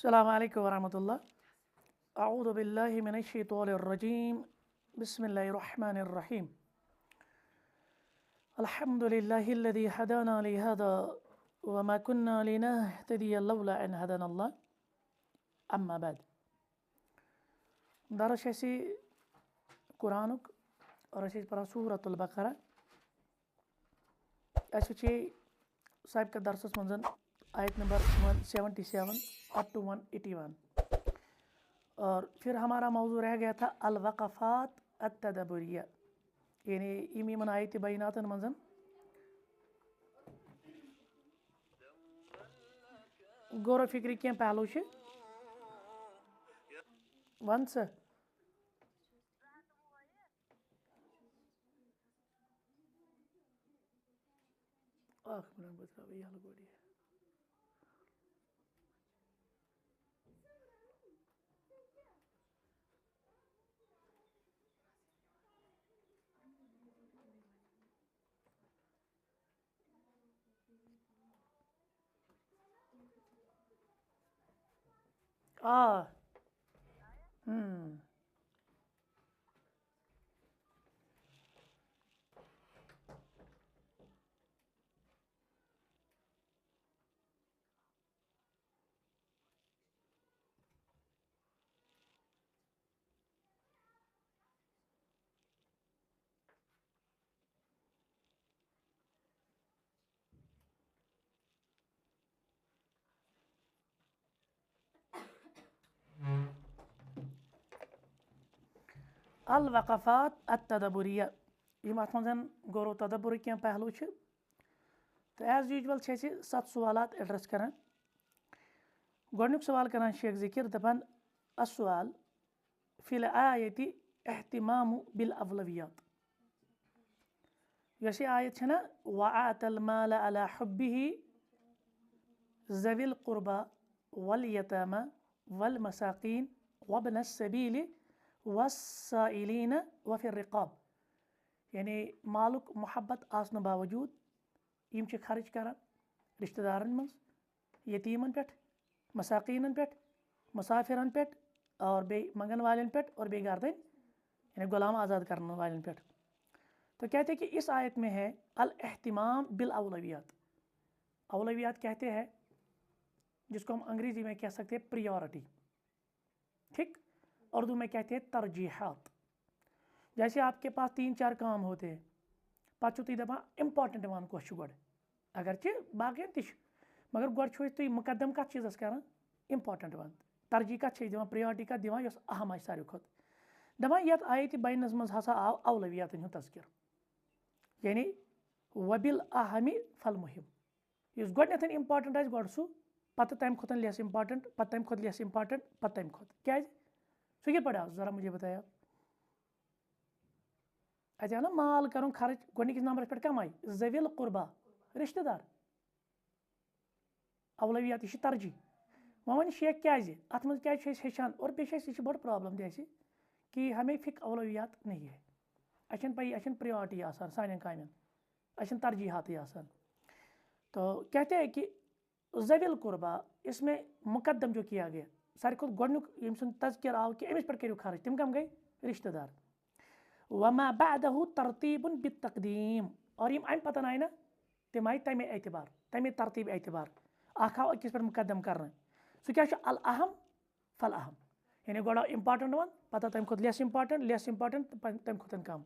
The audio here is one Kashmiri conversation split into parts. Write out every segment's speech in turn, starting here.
अस्सलामु अलैकुम वरहमतुल्लाह। अऊज़ु बिल्लाहि मिनश्शैतानिर्रजीम। बिस्मिल्लाहिर्रहमानिर्रहीम। अल्हम्दुलिल्लाहिल्लज़ी हदाना लिहाज़ा व मा कुन्ना लिनहतदिया लौला अन हदानल्लाह। अम्मा बाद। दरस ऐसी कुरानुक और ऐसी पढ़ा सूरतुल बकरा। ऐसे चे साहिब का दरसस मंजन आयत नंबर 177 अप टू 181। और फिर हमारा मौजू रह गया था अल-वक़फ़ात अत-तदब्बुरिया, यानी इमीमन आयत बैनातन मंजन गौर फिक्री क्या पहलू से वन से आ अल-वक़फ़ात अत-तदब्बुरिया यम अत मंजन गौर तदब्बुर क्या पहलू छ। तो एज यूजुअल छे 7 सवालात एड्रेस करान। गोडनुक सवाल करान शेख ज़िक्र दपन अस्सवाल फिल आयति इहतिमामु बिल अवलवियात। यसे आयत है ना वआतल माल अला हुब्बिही ज़विल क़ुरबा वल यतामा वल मसाकीन वब्नस सबील वस्साइलीन व फिर रिक़ाब। यानी मालुक मोहब्बत आसन बावजूद यम खर्च करान रिश्तेदारन मज, यतीमन पे, मसाकीन पे, मुसाफिरन पे और बे मंगन वालन पे और बेगारदन यानी गुलाम आज़ाद करने वालन पे। तो कहते हैं कि इस आयत में है अल एहतिमाम बिल अवलवियात। अवलवियात कहते हैं जिसको हम अंग्रेजी में कह सकते हैं प्रियोरिटी, ठीक। उर्दू में कहते हैं तरजीहात। जैसे आपके पास 3-4 काम होते हैं पचु तुम दपा इम्पॉर्टेंट वन कस गोड, अगरचे बाकी तश मगर गोड तुम मुकदम कत चीज़स करान इम्पॉर्टेंट वन, तरजीह कत दिवान प्रियोरिटी कत दिवान यस अहम आसि सारे खुद। दपान यत आयत बैनस मज हसा आव अवलवियातन हुंद तज़किर, यानी वबिल अहमी फल मुहिम। इस गोडनेथन इम्पॉर्टेंट आसि गोड सु पत तम खुद लेस इम्पॉर्टेंट पत तम खुद लेस इम्पॉर्टेंट पत तम खुद क्या सु क्या पड़ा ज़रा मुझे बताया। अत ना माल कर खर्च गोडनिकिस नंबर पे कम आई ज़विल क़ुरबा रिश्तेदार अवलवियात यह तरजीह। वह वन शेख क्या अत मज क्या हेचान और बे यह बड़ प्रॉब्लम तैसे कि हमें फिक अवलवियात नहीं है। अच्छन पई अच्छन प्रियोरिटी आसान सान कामन अच्छन तरजीहात आसान। तो कहते हैं कि ज़विल क़ुरबा इसमें मुकदम जो किया गया सारे खुद गोडनुक यम सुन तज़किर आव कि अमिस पे करो खर्च तिम कम गई रिश्तेदार। वमा बादहु तरतीबुन बित्तक़दीम और यम अम पतन आय ना तम आय तमे एतबार तमे तरतीब एतबार अख आव अकिस पे मुकदम कर सह क्या अल अहम फल अहम, यानी गोड़ इम्पॉर्टेंट वन पता तम खुद लेस इम्पॉर्टेंट तम खुद कम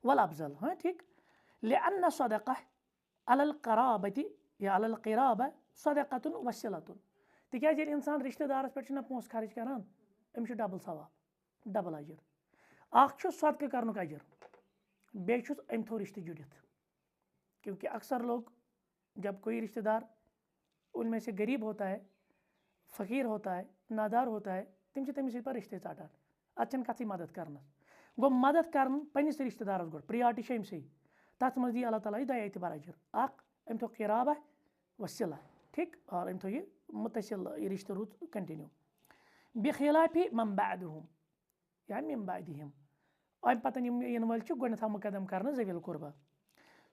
वल अफजल। हाँ ठीक। लिअन्न सदक़ह अलल क़राबति या अलल क़िराबा सदक़तुन वसिलतुन। तिकाज ये इंसान रिश्तेदारस पे ना पोंस खर्च करान अमिस डबल सवाब डबल अजर। अख सदक़ करनुक अजर बेचुस अम थो रिश्ते जुड़ित। क्योंकि अक्सर लोग जब कोई रिश्तेदार उनमें से गरीब होता है, फ़कीर होता है, नादार होता है तम तमिस पर रिश्ते चाटान अच्छन कथ मदद करना गो मदद कर पन्निस रिश्तेदारस गोड प्रियोरिटी अम से तथ मज दी अल्लाह ताला दया एतबार अजर। अम थो क़िराबा वसिला, ठीक। और अम थो ये मुतसिल ये रिश्ते रूद कंटिन्यू बिखिलाफि मन बादहुम या मिन बादिहिम। अम पतन इन वल गोडनेथ मुकदम कर ज़विल क़ुरबा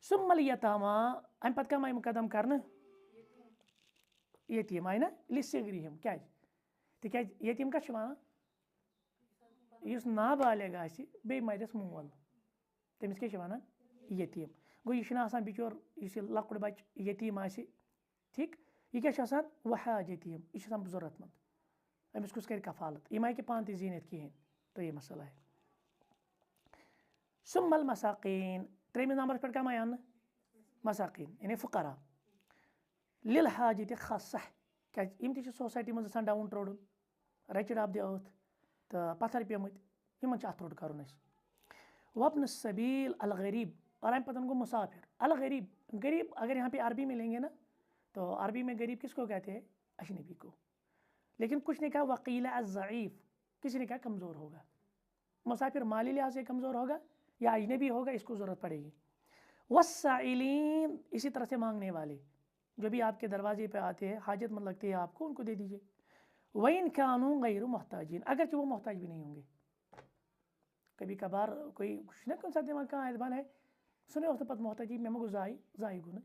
सुम्मल यतामा अम पत कम आई मुकदम कर यतीम आय ना लिसिगरिहिम क्या तिकाज यतीम कस वनान युस नाबालिग आसि बे मरस मोल तमिस क्या वनान यतीम गो यह आसान बिचोर इस लकुड़ बच यतीम आसि ठीक यह क्या आसान वहाज यतीम यह आसान ज़रूरतमंद अमिस कुछ कर कफालत यह हेके पान जीनित कहें तो ये मसला है सुम्मल मसाकीन त्रेमिस नंबर पे कम आया मसाकीन यानी फुकरा लिल हाजत खासा क्या सोसाइटी मज downtrodden wretched of the earth तो पत्थर पेमुत इन अत रोड कर वपन सबील अल गरीब और अम पतन गो मुसाफिर अल गरीब गरीब अगर यहाँ पे अरबी में लेंगे ना तो अरबी में गरीब किसको कहते हैं अजनबी को लेकिन कुछ ने कहा वकीला ज़ईफ़ किसी ने कहा कमज़ोर होगा मुसाफिर माली लिहाज से कमज़ोर होगा या अजनबी होगा इसको ज़रूरत पड़ेगी वस्साइलीन इसी तरह से मांगने वाले जो भी आपके दरवाजे पे आते हैं हाजत में लगती है आपको उनको दे दीजिए वइन कानून गैर मोहताजिन अगरचे वो मोहताज भी नहीं होंगे कभी कभार कोई कुछ ना कौन सा दिमाग का एतबार है सुने उसने पत मोहताजी मे गो ज़ाई गो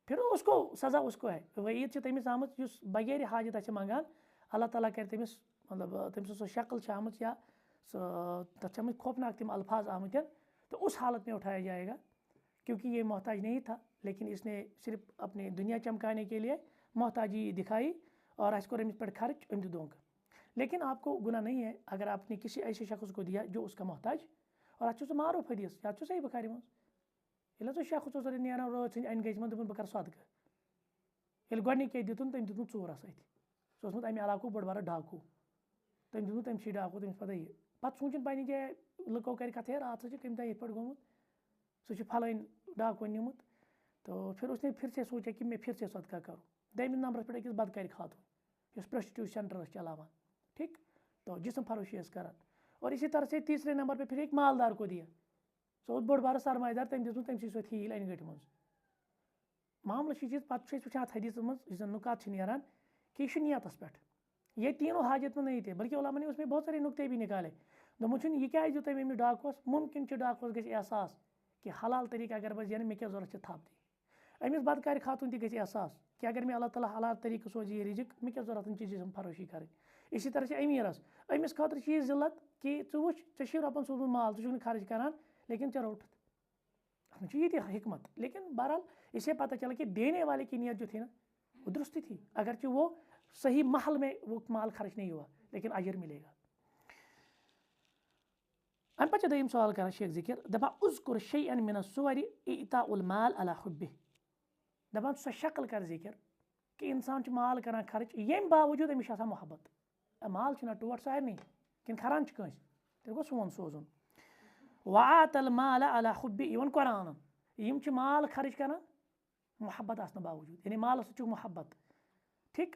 फिर उसको सज़ा उसको है वईद तमिस आमत बगैर हाजत आसे मंगान अल्लाह ताला कर तमिस मतलब तम सो शक्ल आमत या तथा खौफनाक तम अल्फाज आमत तो उस हालत में उठाया जाएगा क्योंकि ये मोहताज नहीं था लेकिन इसने सिर्फ अपनी दुनिया चमकाने के लिए मोहताजी दिखाई और इसको अमिस पर खर्च अम दूंगा लेकिन आपको गुनाह नहीं है अगर आपने किसी ऐसे शख्स को दिया जो उसका मोहताज और अच्छे से मारूफ हदीस या सही बुखारी मज ये तो शख्स नान रोज अन गज मन दोपन बह कर सदका ये गोडनिक दितुन तम दितुन चोर सह अमे इलाकू बड़ बार डाकू तम दितुन तमसी डाकू तमिस पता ये पत् सूचन पन्ने जाए लुको कर कथ रात कम ये पे गोमुत सह फलान डाकुन निमुत तो फिर उसने फिर से सोचा कि मैं फिर से सदका करूँ दमिस नंबर पे अकिस बदकार खातून इस प्रोस्टिट्यूट सेंटर चलावान ठीक तो जिसम फरोशी कर और इसी तरह से तीसरे नंबर पे फिर एक मालदार को दिया सो बोड़ बार सरमादार तम दितुन तमसी सो हील अन गट मज मामला चीज पे वो हदीस मज नुकात नान कि यह नियतस पे ये तीनों हाजत में नहीं थे बल्कि उलमा ने उसमें बहुत सारे नुक्ते भी निकाले दोपन यह क्या दित अमिस डाकुस मुमकिन डाकुस गई एहसास कि हलाल तरीका अगर बस मे क्या जरूरत थप दी अमिस बदकार खातून तह गई एहसास कि अगर मैं अल्लाह ताला हलाल तरीके सोज ये रिजिक मे क्या जरूरत चीज़ फरोशी कर इसी तरह से अमीरस अमिस खतर यह जिल्लत कि वे रपन सोचमुत माल तुम खर्च करान लेकिन चे रोट ये हिकमत लेकिन बहरहाल इसे पता चला कि देने वाले की नीयत जो थी ना वो दुरुस्ती थी अगरचे वो सही महल में वो माल खर्च नहीं हुआ लेकिन अजर मिलेगा अम पे दम सवाल कर शेख जिक्र दपा उज़कुर शैअन मिन अस्सुवर इताउल माल अला हुब्बि दपान सो शक्ल कर जिक्र कि इंसान माल करान खर्च यम बावजूद अमिस मोहब्बत माल टोट सारे कि खरान कंस तेल गो सोन सोजुन वातल माल अला हुब्बि इवन कुरान यम माल खर्च करान मोहब्बत आसने बावजूद यानी माल सु मोहब्बत ठीक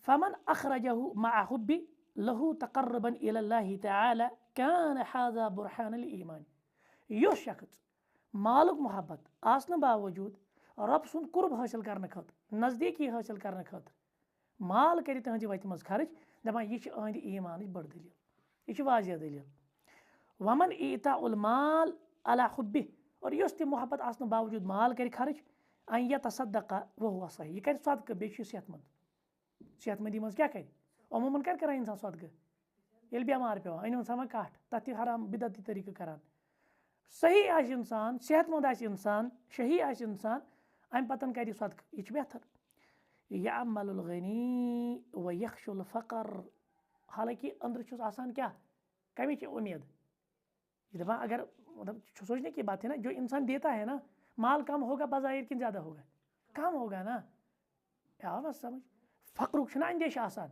फमन अखरजहु मा हुब्बि लहू तकर्रबन इलल्लाहि तआला कान हाज़ा बुरहान ईमान युस शख्स मालुक मोहब्बत आसने बावजूद रब सुन कुर्ब हासिल करने खत नज़दीकी हासिल करने खत माल कर तहज वत मज खर्च दपान यह अहद ईमान बड़ दलील यह वाजिया दलील वमन ईताउल माल अला हुब्बि और युस तह मोहब्बत आसने बावजूद माल कर खर्च अन यतसद्दक़ वहुव सही यह कर सदक़ बे सेहतमंदी मज क्या कर अमूमन कर इंसान सदक़ ये बेमार पे अन सा कठ तथ हराम बिदती तरीक़ करान सही आस इंसान सेहतमंद आस इंसान शही आस इंसान अम पतन कर सदक़ यह बेहतर यअमलुल गनी व यख्शुल फ़क़र हालांकि अंदर आसान क्या कमी उम्मीद ये दफा अगर मतलब सोचने की बात है ना जो इंसान देता है ना माल कम होगा बज़ाहिर कि ज़्यादा होगा कम होगा ना आव ना समझ फ़क़रुक अंदेश आसान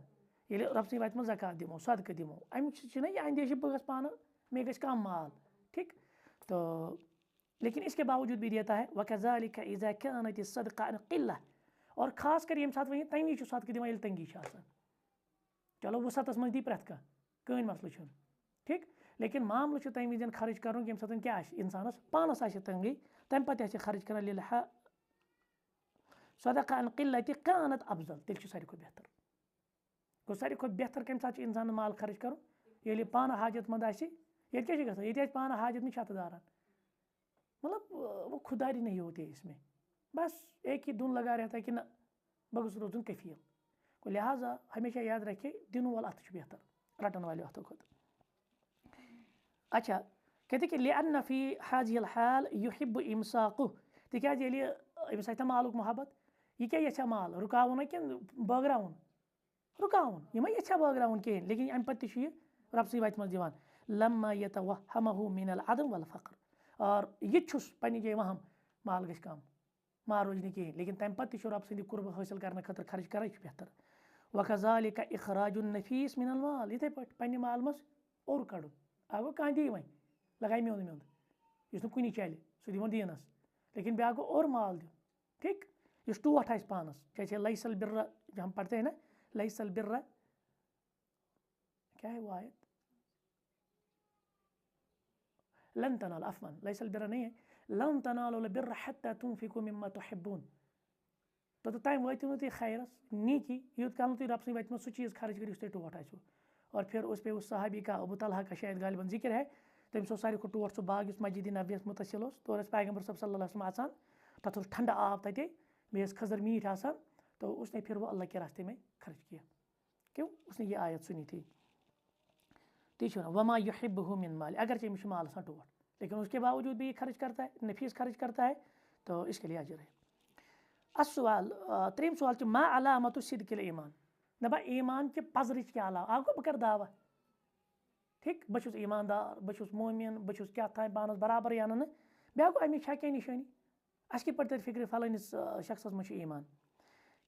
ये रब सही वत ज़कात दिमो सदक़ दिमो अमिक यह अंदेश बह पान मे गस कम माल ठीक तो लेकिन इसके बावजूद भी देता है वकज़ालिक इज़ा कानत सदक़ा अन क़िल्ला और खास कर ये सात वन तमी सदक़ दिवान ये तंगी चलो वसतस मज दी प्रथ कहीं मसल ठीक लेकिन मामल तम वजन खर्च कर ये सात क्या इंसानस पानस तंगी तम पे खर्च कर लिल्लाह सदक़ा अन क़िल्लति कानत अफज़ल तेल सारे खुद बेहतर गो सारे खुद बेहतर कम सात इंसान माल खर्च कर ये पान हाजत मंद ये क्या गसा ये पान हाजत में छत दारान मतलब वो खुदारी नहीं होती है इसमें बस एक ही धुन लगा रहता है कि ना बह गोस रोजन कफील को लिहाजा हमेशा याद रखे दिन वोल अत बेहतर रटन वाले अतों खुद। अच्छा कहते कि लिअन्न फी हाजिल हाल युहिब्बु इमसाकु तिकाज ये अमिस आयता मालुक मोहब्बत यह क्या यछा माल रुकावन कि बगरावन रुकावन यह मा यछा बगरावन कहें लेकिन अम पत यह रब सी वत मज दिवान लम्मा यतवहमहु मिनल अदम वल फक्र और यह छुस पन्नी जाय वहम माल गछ कम माल रोज नहीं कहें लेकिन तम पत रब सद कुर्ब हासिल करने खतर खर्च कर बेहतर वकज़ालिका इखराजुन नफीस मिनल माल इथे पे पन्ने माल मस और कड़न आगो कह दी वह लगाई म्योंद म्योंद इस कुनी चल सह दिवन दीनस लेकिन ब्या गो और माल दिन ठीक इस टूट आस पानस जैसे लैसल बिर्रा जो हम पढ़ते हैं ना लैसल बिर्रा क्या है वो आयत लन तनाल अफवन लैसल बिर्रा नहीं है लन तनालुल बिर्रा हत्ता तुनफिकू मिम्मा तुहिब्बून तो तम वो तुम खैरस नीकी यूत कल तुम रब सत सह चीज़ खर्च कर तुम टोट आसो और फिर उस पे उस साहबी का अबू तलहा का शायद गालिबन जिक्र है तमिस सारे को टोट सह बाग इस मस्जिद नबवियस मुतसिल तौर पैगम्बर सल्लल्लाहु अलैहि वसल्लम आसान तथ ठंडा आब तथे बेस खजर मीठ आसान तो उसने फिर वो अल्लाह के रास्ते में खर्च किया क्यों उसने ये आयत सुनी थी तीसरा वमा युहिब्बुहु मिन माल अगर अमिस माल आसान टोट लेकिन उसके बावजूद भी ये खर्च करता है नफीस खर्च करता है तो इसके लिए अजर है। अस्सवाल त्रीम सवाल मा अलामतु सिद्क़िल ईमान दपा ईमान के पजरिच क्या अलाम आगो बह कर दावा ठीक बहुत ईमानदार बहुत मोमिन बहुत क्या था पानस बराबर या ना ब्या गो अमिक क्या निशानी अस कि पे फिक्र फलानिस शख्स मज ईमान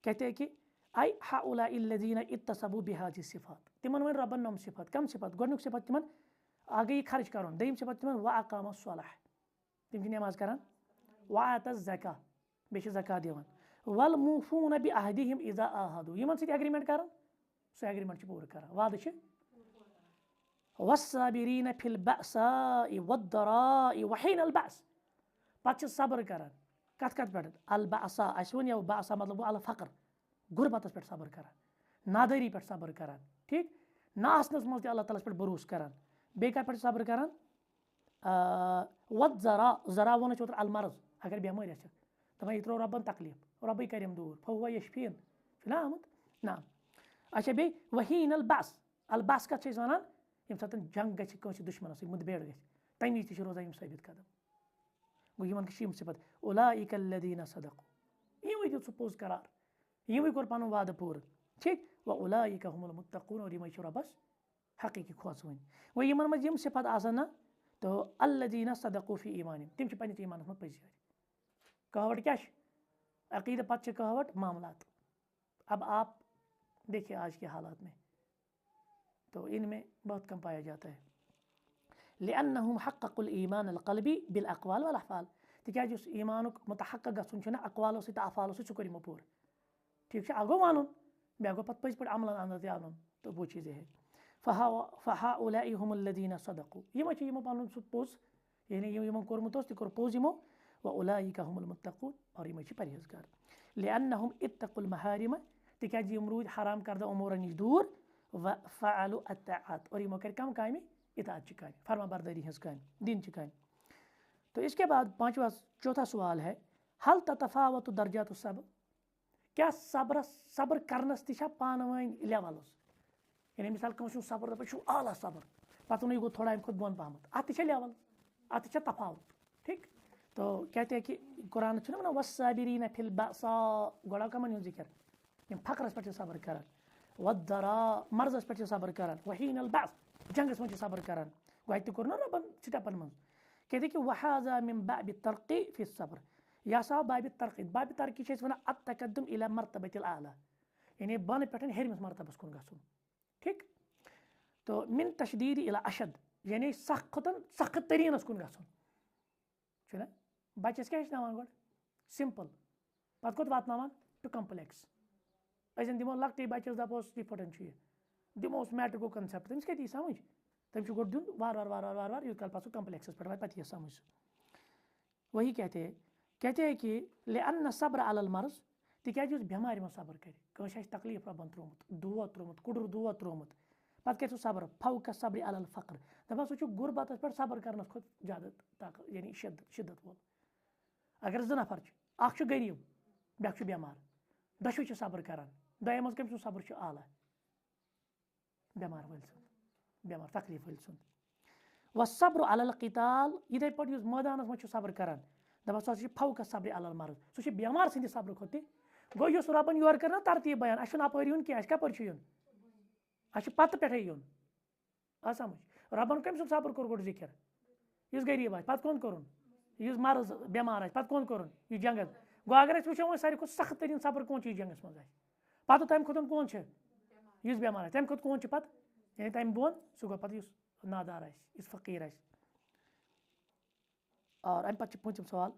कहते हैं कि आई हाउलाल्लज़ीना इत्तसबू बिहाज़ि सिफ़ात तिमन वन रबन नम सिफत कम सिफत गोडनुक सिफत तिमन आगे खर्च कर दम सिफत तिमन व अकाम सलाह तिम नमाज करान व आता ज़का बे ज़का दिवान वल मूफून बि अहदिहिम इज़ा आहदू यमन सत एग्रीमेंट कर सह एग्रीमेंट पूरा कर वाद वस्साबिरीन फिल बअसाइ वद्दराइ वहीनल बअस पत सब्र कर कत कत पे अल बअसा अस वन यह बअसा मतलब अल फकर गुरबत पे सब्र कर नादारी पे सब्र कर ठीक ना आसनस मज अल्लाह ताला पे भरोस कर बे पे सब्र कर वत जरा जरा वन अल मर्ज अगर बेमार दपान यह त्रो रबन तकलीफ रबे करम दूर फहुवा यशफीन ना आमत ना अच्छा बे वहीन अल बस कत वन यम सात जंग गस दुश्मन मुदबेड़ ग तमी तह रोजान साबित कदम गो यमन यम सिफत उलाइकल्लज़ीना सदक़ू यमो दित पोज करार यमो कोर पन वाद पूर ठीक व उलाइका हुमुल मुत्तक़ून और यम रबस हकीकी खोस वन वो यमन मज यम सिफत आसन तो अल्लज़ीना सदक़ू फी ईमानिहिम तिम पन्निस ईमानस मज पज़ कहवट क्या अकीदा पत कहवट मामलात। अब आप देखिए आज के हालात में तो इनमें बहुत कम पाया जाता है लिअन्नहुम हक़्क़ुल ईमान अल क़ल्बी बिल अक़वाल वल अफ़आल तिकाज उस ईमानुक मुतहक़्क़ गछुन छना अक़वालो सत अफ़आलो सत कर यमो पूर ठीक आगो मानुन बे गो पत पज़ पे अमलन अंदर आनुन तो वो चीज़ें है फ़हाउलाइ हुमुल्लज़ीना सदक़ू यमो यमो पन सह पोज यानी यमो कोरमुत तह कोर पोज यमो व उलाइका हुमुल मुत्तक़ून और यम परहेज़गार लिअन्नहुम इत्तक़ुल महारिम तिकाज यम रूद हराम करदा उमूर नश दूर व फ़अलू अत्ताअत और यमो कर कम कामि इताअत कामि फरमा बरदारी हज़ कामि दीन ची कामि। तो इसके बाद चौथा सवाल है हल ततफ़ावतु दर्जातु सब्र क्या सब्र करनस तह पान वन लेवल्स यानी मिसाल कंस सब्र दप आला सब्र पत वन गो थोड़ा अम खुद बोन पहमत अत लेवल अत तफावत ठीक तो कहते हैं कि कुरान ना वस्साबिरीन फिल बअसा गोड़ा कमन जिक्र यम फकरस पे सब्र कर वद्दरा मर्जस पे सब्र कर वहीनल बअस जंगस मज सब्र कर गो कोर ना रबन स्टेपन मन कहते कि वहाज़ा मिन बाबि तरक़ी फि सब्र यह सा बाबि तरक़ी वन अत्तक़द्दुम इला मर्तबतिल आला यानी बन पे हेरमिस मरतबस कुन गछुन ठीक तो मिन तशदीद इला अशद यानी सख्त तरीनस कुन गछुन बच्चस क्या हेचनावान गो सिंपल पत कोत वातनावान टू कम्प्लेक्स अजन दिमो लकटे बच्चस दपोस डिफरेंट दिमोस मैट्रिको कंसेप्ट तमिस क्या समझ तम गो दिन वार वार वार वार वार वार यूत कल पसो कम्प्लेक्सस पे पे यह समझ वही कहते हैं कि लिअन्न सब्र अलल मर्ज तिकाज बेमार में सब्र कर तकलीफ रबन त्रोमुत दुआ त्रोमुत कुडुर दुआ त्रोमुत पत कर सब्र फौक सब्र अलल फ़क्र दपान सह गुरबत पे सब्र करनस खुद ज़्यादा ताकत यानी शिद्दत वोल अगर 2 नफर अख गरीब ब्या बेमार दशवै सब्र करान दया मज कम सुन सब्र आला बेमार वल सुन बेमार तकलीफ वल सुन व सब्र अलल क़िताल इधे पे मैदान मज सब्र करान दपान सह फौक सब्र अलल मर्ज सह बेमार सद सब्र खुद गो रबन योर कर ना तरतीब बयान अ अपर यून कह कपर यून अ पत पे यून आ समझ रबन कम सुन सब्र कोर गोड जिक्र इस गरीब आ पत कौन कोरुन इस मर्ज बेमार आ पत कौन कोरुन यह जंगस गो अगर वो सारे खुद सख्त तरीन सब्र कौन चीज जंगस मज पत तम खुद कौन इस बेमार आ तम खुद कौन पत यानी तम बोन सह गो पत नादार इस फ़कीर आस और अम पे पूछम सवाल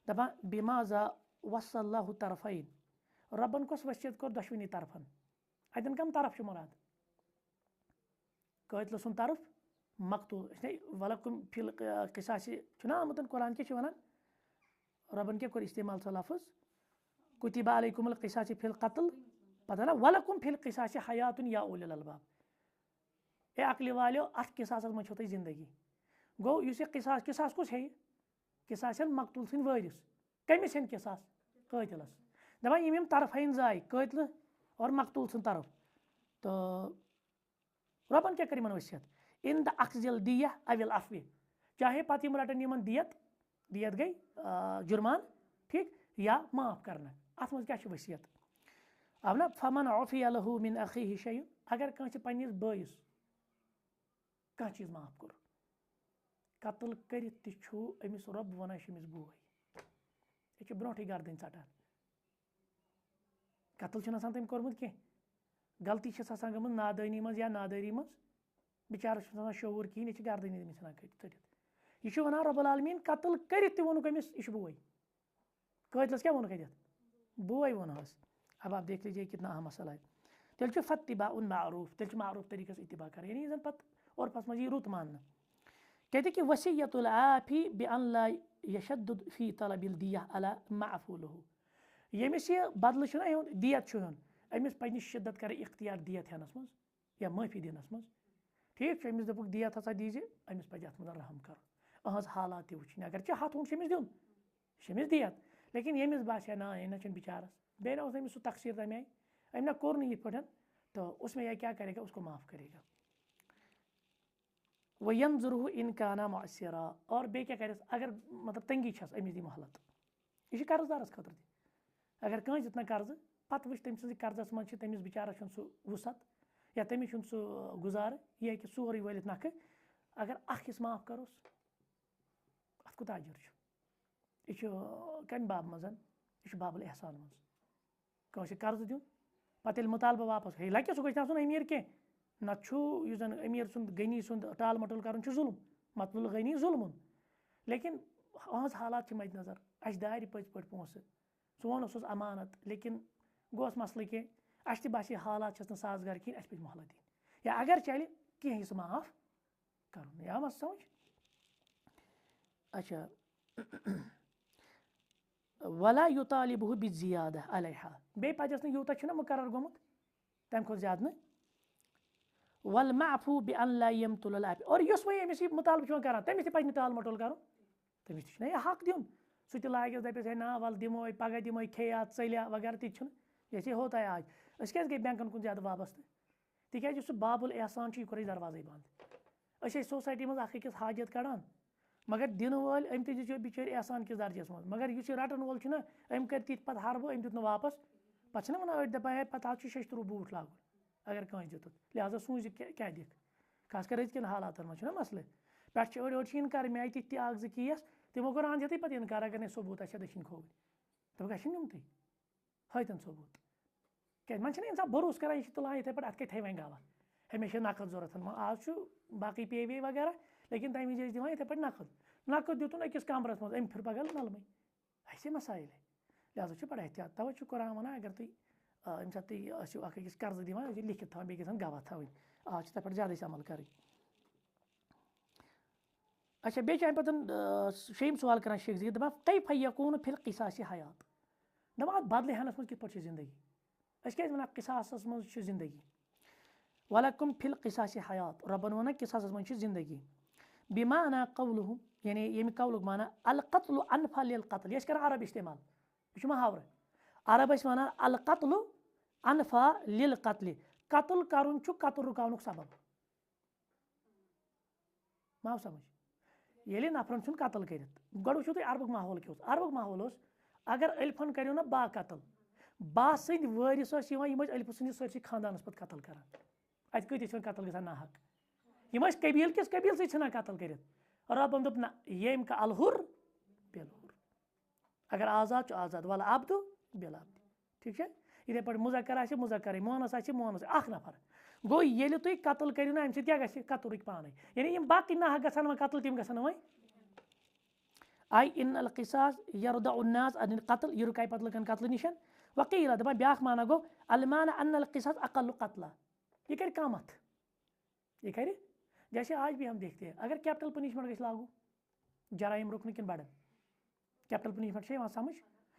दपान बिमाजा वसल्लाहु तरफ़ैन रबन कस वसीयत कोर दशवनी तरफन अतन कम तरफ मुराद कातिल सुन तरफ मकतूल वलकुम फिल क़िसास ना आमुत कुरान के वन रबन क्या कोर इस्तेमाल सह लफ्ज़ कुतिबा अलैकुमुल क़िसास फिल क़त्ल पता ना वलकुम फिल क़िसास हयातुन या उलिल अलबाब ए अक्ल वालो अत क़िसास मज छो जिंदगी गो यह क़िसास क़िसास कुछ है क़िसास मकतूल सद वारिस कमिस क़िसास कातिलस दपान यम तरफ़ैन जाए कातिल और मकतूल सद तरफ तो रबन क्या कर वसीयत इन द अक्जल दिया अविल अफवी चाहे पत रटन यमन दियत दियत गई जुर्मान ठीक या माफ़ करना अत मज क्या वसीयत अब ना फमन औफ़ी लहू मिन अखीहि शैउन अगर कह पन्निस बइस कह चीज़ माफ़ कोर कत्ल करित अमिस रब वन अमिस बोय यह ब्रोटे गर्दन षटान कत्ल तम कोर्मुत कह गलती गम नादानी मज या नादारी मज बेचारस शूर कहें यह गर्दन अमिस षटित यह वन रब्बुल आलमीन कत्ल करित वोनुक अमिस यह बोय कातिलस क्या वोनुक बोय वोनस अब आप देख लीजिए कितना अहम मसला है तेल फत्तिबा उन मारूफ तेल मारूफ तरीके से इत्तिबा कर यानी पत और पस मज रुत मान कहते कि वसीयतुल आफी बिअन ला यशद्दुद फी तलबिल दिया अला माफू लहू यमिस यह बदल दियत अमिस पज शिद्दत कर इख्तियार दियत हेनस मज या माफ़ी दिनस मज ठीक अमिस दोपुक दियत हसा दीजिए अमिस पज अत मज रहम कर अहज हालात वुचन अगर हथ वुन अमिस दिन अमिस दियत लेकिन यमिस बासा ना ना बिचारस बे ना अमिस तकसीर तमें आई अम ना कोर ये पे तो उसमें यह क्या करेगा उसको माफ़ करेगा वयंजुरहु इन काना मुअस्सिरा और बे क्या कर अगर मतलब तंगी छस अमिस दी मोहलत यह कर्जदारस खतर अगर कह दितना कर्ज पत वुच तम सज कर्जस मज तमिस बिचारस सह वुसत या तमिस सह गुजार यह कि सोरे वलित नख अगर अखिस माफ़ करोस अत कुत अजर यह कम बाब मज यह बाबुल एहसान मज कह कर्ज दिन पे मुतालबा वापस हे लगे सह गो अमीर कह ना जन अमीर सुंद गनी सुंद टाल मटोल कर जुल्म मतलुल गनी जुल्म लेकिन अहज हालात मद्देनजर अस दार पज पे पोस सोन अमानत लेकिन गोस मसल कह अस बासे हालात साजगार कहें अस पे मोहलत दिन या अगर चल कह सह माफ़ कर या मत समझ अच्छा वला युतालिबहु बिज़ियादा अलैहा बे पजस यूत मुकर्रर गोमुत तम खुद ज्यादा न वल माफू बिअन ला यमतुल आफी और युस वह अमिस मुतालबा कर तमिस पे टाल मटोल कर तमिस यह हक दिन सह लाग दपस है ना वल दिमो पगह दिमो खेया चलिया वगैरह ती जैसे होता है आज अस क्या गई बैंकन कुन ज्यादा वाबस्त तिक सह बाबुल एहसान यह कोर दरवाजे बंद सोसाइटी मज अकिस हाजत कड़ान मगर दिन वल अम तुझ बिचार एहसान किस दर्जस मज मगर यह रटन वोल अम कर तित पे हरब अम दुत वापस पे वन अड़ दपा है पे शशत्रु बूट लागुन अगर कह दितुत लिहाजा सूझ क्या दिख खास कर अजकन हालात मज मसल पे अड़ इनकार मे आई तिथ ज केस तमो कोर अंधे पे इनकार अगर न सबूत आ दक्षिण खोवन दोप निमत हतन सबूत क्या मन इंसान भरोस कर यह तुलान इथे पे अत कत वन गवाह हमेशा नकद जरूरत आज बाकी पे वे वगैरह लेकिन तम वज दिवान इथे पे नकद दितुन अकिस कमरस मज अम फिर पगल नलमे ऐसे मसाइल है लिहाजा बड़ा एहतियात तवे कुरान वन अगर तुम अम सात तुम अकिस कर्ज दिवान लिखित थवन बे गवाह थवन आज तथ पे ज्यादा अमल कर अच्छा बे अम पे शेम सवाल कर शेख जी दपा कैफ यकून फिल क़िसास हयात दपा अत बदल हेनस मज कित जिंदगी अस क्या वन क़िसासस मज जिंदगी वलकुम फिल क़िसास हयात रबन वन क़िसासस मज जिंदगी बिमाना कौलुहु यानी यम कौलुक माना अल कत्ल अनफा लिल कत्ल यह कर अरब इस्तेमाल यह मुहावरा अरब वन अल कत्ल अनफा लिल कत्ल कत्ल करुन कत्ल रुकावनुक सबब माव समझ ये नफरन कत्ल कर गो वो तुम अरबुक माहौल क्या अरबुक माहौल अगर अलिफन करो ना बा कत्ल बा सद वारिस अलिफ सन्दस सरसी खानदानस पे कत्ल कर अत कत कत्ल ग ना हक यम कबील किस कबील सना कत्ल कर रबन दोप ना येम का अलहुर बिलहुर अगर आजाद आजाद वाला आब्दु बिल आब्द ठीक है इथे पे मुजक्कर मुजक्कर मोनस मोनस नफर गो ये तुम कत्ल करो ना अमे क्या कत्ल रुक पान यानी बाकी ना हक ग कत्ल तम ग वह आई इन अल किसास यरदा उन्नास अन कत्ल यह रुकाय पत लुकन कत्ल निशन वकील दपान ब्या माना गो अलमाना अन अल किसास अकल कत्ला यह कर कामत यह कर जैसे आज भी हम देखते हैं अगर कैपिटल पनिशमेंट गई लागू जराइम रुकन किन बड़न कैपिटल पनिशमेंट से समझ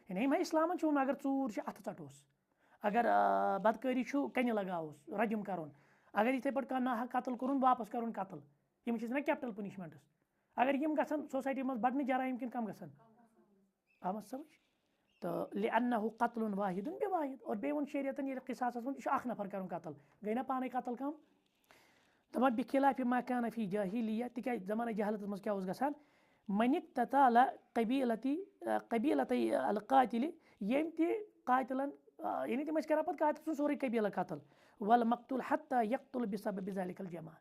नहीं मैं इस्लामन चून अगर चूर अथ चटोस अगर बदकारी कन लगावस रजम कर अगर इथे पे ना कत्ल कोर वापस कर कत्ल यम ना कैपिटल पनिशमेंट्स अगर यम गसन सोसाइटी मज बड़न जराइम किन कम गसन आम समझ तो लिअन्नहु कत्लुन वाहिदुन बिवाहिद और बे वो शरीयतन ये किसासस मन अख नफर कर कत्ल गई ना पाने कत्ल कम दपान बिखिलाफ मा कान फी जाहिलिया तिक जमाना जहालत मज क्या गसान मनिक तताला कबीलत अल कातिल यम कातिलन यानी तम कर पे कातिल सोरे कबीला कत्ल वल मकतुल हत्ता यक्तुल बिसबब ज़ालिकल जमा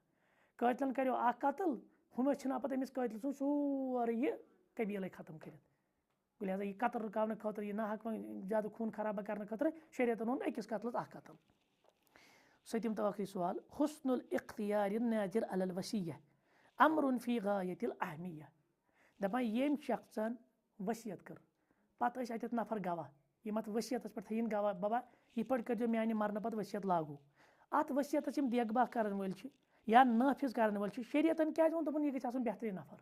कातिलन करो कत्ल हम छना पे अमिस कातिल सुन सोरे यह कबील खत्म कर लिहाजा यह कत्ल रुकावन खतर यह ना हक ज्यादा खून खराब करने खतर शरीयतन ओन अकिस कत्लस कत्ल सतम तो आखिरी सवाल हुस्नुल इख्तियार नाजिर अलल वसीय्यह अमरुन फी गायतिल अहमिय्यह दपान यम शख्सन वसीयत कर पत अत नफर गवाह यम अत वसीयत पे थीन गवाह बाबा यह पे कर मानि मरने पे वसीयत लागू अत वसीयत देखभाल कर वल या नाफिज कर वल शरीयतन क्या वो यह गई बेहतरीन नफर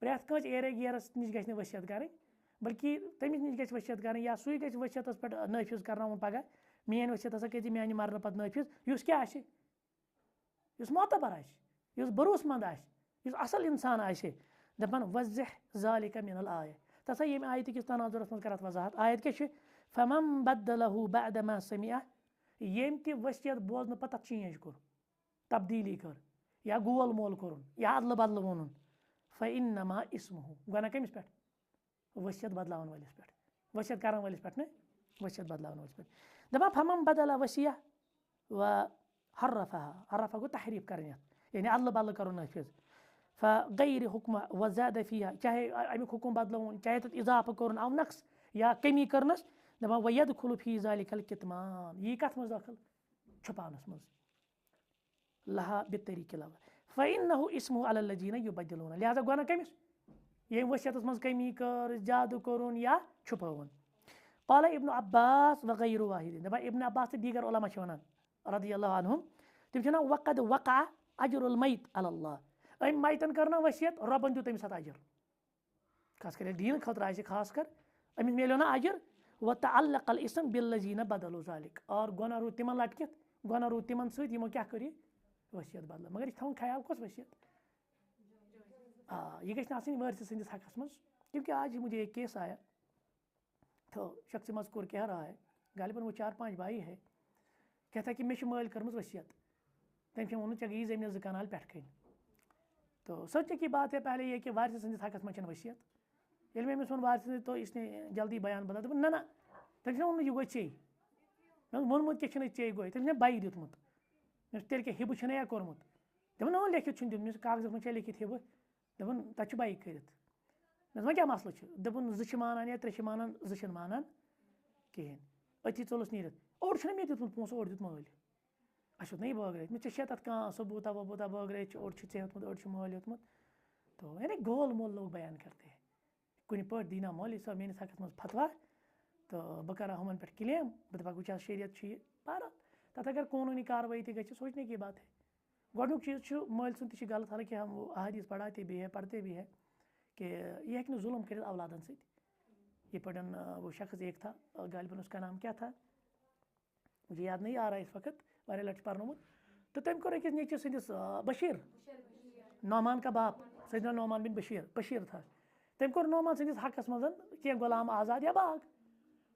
प्रेथ कंस एरे गियरस नश गि वसीयत कर बल्कि तमिस नश गि वसीयत कर या सू गि वसीयत पे नाफिज कर पगह मेन वसीयत हसा कर मानि मरने पे नाफिज क्या मोतबर भरोसमंद असल इंसान दपान वज़ह ज़ालिका मिनल आय तसा ये आयत किस तनाजुरस मज कर वजाहत आयत क्या फमन बद्दलहु बअद मा समिअ यम ति वसीयत बोजन पे चेंज कोर तब्दीली कर या गोल मोल कोर या अदल बदल वोन फ़इन्नमा इस्मुहु गना कमिस पे वसीयत बदलावन वालिस पे वसीयत करन वालिस पे न वसीयत बदलावन वालिस पे दपा फमन बदल वसीया व हर्रफा गो तहरीफ कर यानी अदल बदल कर नाफिज फ़गैर हुक्म वज़ाद फ़ीहा चाहे अमिक हुक्म बदलवन चाहे तथ इजाफा कर आव नक्स या कमी करनस दपान वयदखुलु फ़ी ज़ालिकल कितमान यह कथ मज दाखिल छुपानस मज लहा बितरीक़िल फ़इन्नहु इस्मुहु अलल लज़ीना युबद्दिलून लिहाजा गो ना कमिस ये वसीयत मज कमी कर जादू कर या छुपावन क़ाल इब्न अब्बास व गैरु वाहिद दपान इब्न अब्बास दीगर उलमा वन रदियल्लाहु अन्हुम तम वक़द वक़अ अज्रुल मैत अलल्लाह अम मैतन करना वसीयत रबन दियो तमिस अजर खास कर दीन खतर खास कर अमिस मिलो ना अजर व तअल्लक़ल इस्म बिल्लज़ीना बदलू ज़ालिक और गुनाह रू तिमन लटकित गुनाह रू तिमन सत यमो क्या कर वसीयत बदल मगर यह ख्याल कस वसीयत यह गई वारिस सन्दस हकस मज क्योंकि आज मुझे एक केस आया तो शख्स मज़कूर कह रहा है गालिबन वो 4-5 भाई है कहता कि मे मल कर्म वसीयत तम वो चे गई जमीन 2 कनाल पे कन तो सोचे की बात है पहले ये कि वारिस सन्दस हकस मज वसीयत ये मैं अमिस वो वारिस तो इसने जल्दी बयान बदल ना ना तम वो यह गो चे मे वोनमुत क्या चे गो तम बाई दितमुत तेल क्या हिब या कोर्मुत दपन लिखित दितमुत कागजस मे लिखित हिब दपन तथ बाई कर वह क्या मसल दपन 2 मानान या 3 मानान 2 मानान कहें अति चोलस नीरत और मे दितमुत पोसो और दित मल अस ना बगरत मे चे तथ कह सबूता वबूता बगरत और हेतमुत और मल हेतमुत तो यानी गोल मोल लोग बयान करते हैं कुन पे दीना मौली सब मेस हकस मज फतवा तो बह कर हमन पे क्लेम बह दपा वह शरीयत बहरहाल तथ अगर कानूनी कार्रवाई ती गई सोचने की बात है गोडनुक चीज़ मल सुन ती गलत हालांकि हम वो अहादीस पढ़ाते भी है पढ़ते भी है कि यह हेक जुल्म कर औलादन सत ये पे वो शख्स एक था गालिबन उसका नाम क्या था मुझे याद नहीं आ रहा है इस वक्त वारे लट पढ़नोमुत तो तम कोर अकिस नेचर सन्दस बशीर नौमान का बाप सैदना नौमान बिन बशीर था तम कोर नौमान सन्दस हकस मज क्या गुलाम आज़ाद या बाग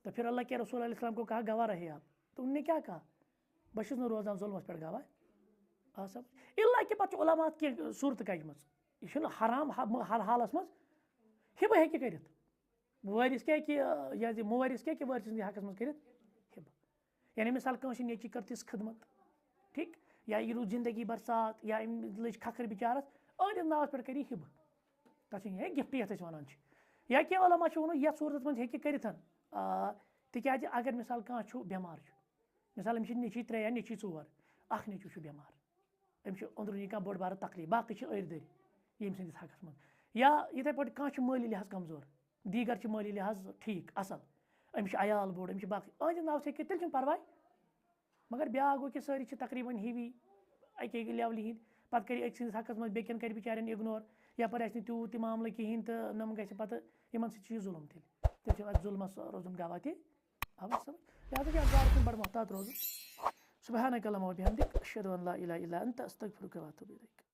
तो फिर अल्लाह के रसूल अलैहिस्सलाम को कहा गवाह रहे आप, तो उनने क्या कहा, बस रोजान जुल्मस पे गवाह सब इल्ला कि पत उलमा की सूरत कजम यह हराम हर हालस मज हिब हे कर वारिस क्या कि यह मुवारिस क्या कि वारिस हकस मज कर हिब, यानी मिसाल कंस नेची कर तिस खदमत ठीक, या यह रूद जिंदगी भर साथ, या लज खखर बिचारस अहदिस नावस पे करी हिब, तथ गिफ्ट ये वन या कि उलमा वो ये सूरत मज हे कर तिज अगर मिसाल कह बेमार मिसाल अमिस नेची 3 या नेची 4 अख नेचू बेमार अमिस अंदरूनी कह बड़ बार तकलीफ बाकी अरदर ये सदिस हकस मज, या इथे पे कह माली लिहाज कमजोर दीगर माली लिहाज ठीक असल अमिस अयाल बोड़ अमिस बाकी अहदिस नावस हे तेल परवाह, मगर ब्या गो कि सारी तकरीबन हिवी अके लेवल हंद पे कर अक्स हकस मज बेकन कर बिचारन इग्नोर या पर तूत मामल कहें तो नम ग पे इन जुल्म तेल जुल्मस रोजन गवाह तव समझ लिहाजा बड़ मोहतात रोजन। सुब्हानक अल्लाहुम्मा व बिहम्दिक अशहदु अन ला इलाहा इल्ला अंत अस्तगफिरुका व अतूबु इलैक।